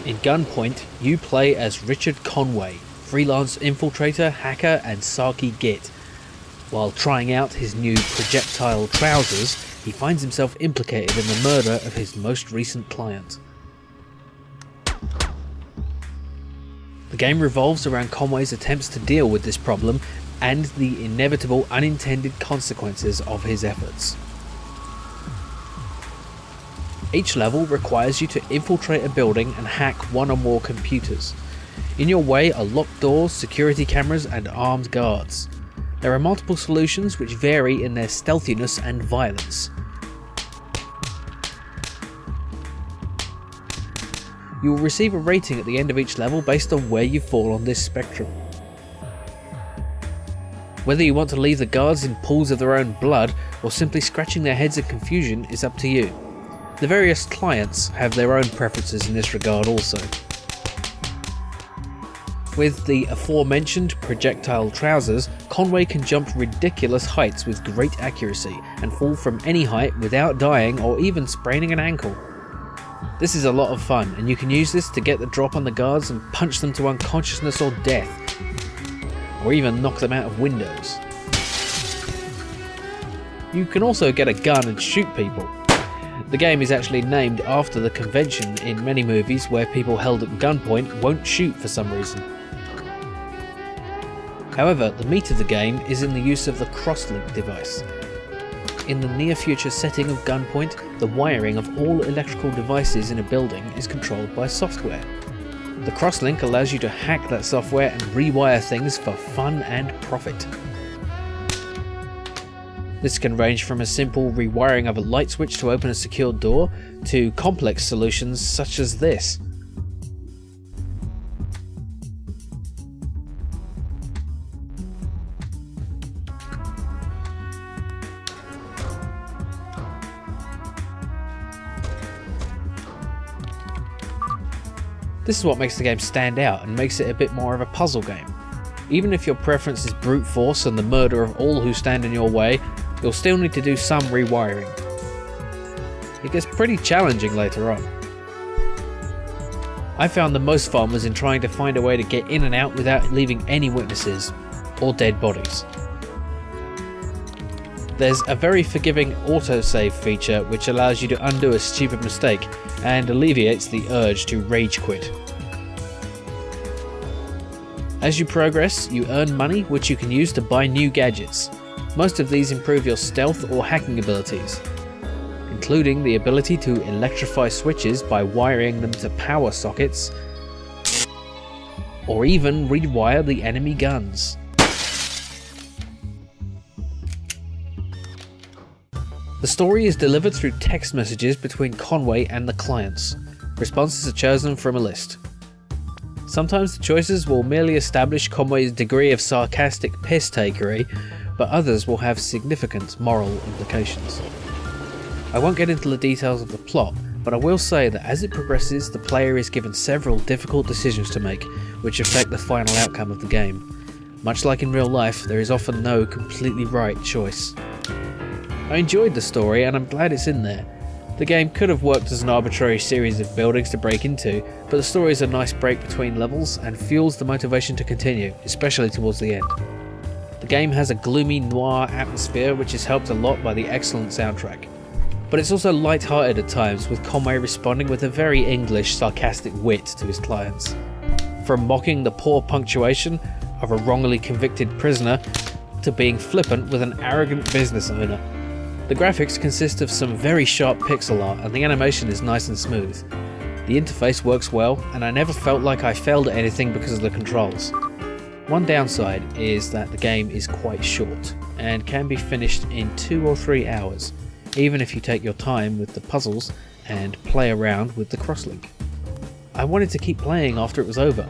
In Gunpoint, you play as Richard Conway, freelance infiltrator, hacker and Saki Git. While trying out his new projectile trousers, he finds himself implicated in the murder of his most recent client. The game revolves around Conway's attempts to deal with this problem and the inevitable unintended consequences of his efforts. Each level requires you to infiltrate a building and hack one or more computers. In your way are locked doors, security cameras and armed guards. There are multiple solutions which vary in their stealthiness and violence. You will receive a rating at the end of each level based on where you fall on this spectrum. Whether you want to leave the guards in pools of their own blood or simply scratching their heads in confusion is up to you. The various clients have their own preferences in this regard also. With the aforementioned projectile trousers, Conway can jump ridiculous heights with great accuracy and fall from any height without dying or even spraining an ankle. This is a lot of fun, and you can use this to get the drop on the guards and punch them to unconsciousness or death, or even knock them out of windows. You can also get a gun and shoot people. The game is actually named after the convention in many movies where people held at gunpoint won't shoot for some reason. However, the meat of the game is in the use of the crosslink device. In the near future setting of Gunpoint, the wiring of all electrical devices in a building is controlled by software. The crosslink allows you to hack that software and rewire things for fun and profit. This can range from a simple rewiring of a light switch to open a secure door, to complex solutions such as this. This is what makes the game stand out and makes it a bit more of a puzzle game. Even if your preference is brute force and the murder of all who stand in your way, you'll still need to do some rewiring. It gets pretty challenging later on. I found the most fun was in trying to find a way to get in and out without leaving any witnesses or dead bodies. There's a very forgiving autosave feature which allows you to undo a stupid mistake and alleviates the urge to rage quit. As you progress, you earn money which you can use to buy new gadgets. Most of these improve your stealth or hacking abilities, including the ability to electrify switches by wiring them to power sockets, or even rewire the enemy guns. The story is delivered through text messages between Conway and the clients. Responses are chosen from a list. Sometimes the choices will merely establish Conway's degree of sarcastic piss-takery, but others will have significant moral implications. I won't get into the details of the plot, but I will say that as it progresses, the player is given several difficult decisions to make, which affect the final outcome of the game. Much like in real life, there is often no completely right choice. I enjoyed the story and I'm glad it's in there. The game could have worked as an arbitrary series of buildings to break into, but the story is a nice break between levels and fuels the motivation to continue, especially towards the end. The game has a gloomy noir atmosphere which is helped a lot by the excellent soundtrack. But it's also light-hearted at times, with Conway responding with a very English, sarcastic wit to his clients. From mocking the poor punctuation of a wrongly convicted prisoner to being flippant with an arrogant business owner. The graphics consist of some very sharp pixel art and the animation is nice and smooth. The interface works well and I never felt like I failed at anything because of the controls. One downside is that the game is quite short and can be finished in 2 or 3 hours, even if you take your time with the puzzles and play around with the crosslink. I wanted to keep playing after it was over.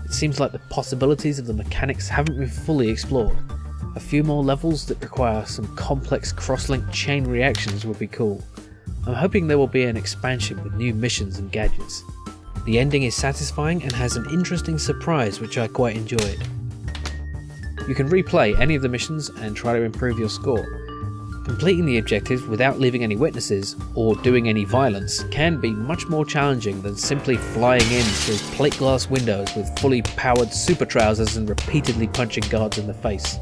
It seems like the possibilities of the mechanics haven't been fully explored. A few more levels that require some complex crosslink chain reactions would be cool. I'm hoping there will be an expansion with new missions and gadgets. The ending is satisfying and has an interesting surprise which I quite enjoyed. You can replay any of the missions and try to improve your score. Completing the objectives without leaving any witnesses, or doing any violence, can be much more challenging than simply flying in through plate glass windows with fully powered super trousers and repeatedly punching guards in the face.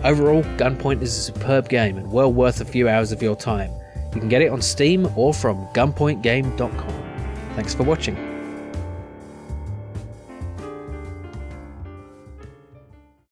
Overall, Gunpoint is a superb game and well worth a few hours of your time. You can get it on Steam or from gunpointgame.com. Thanks for watching.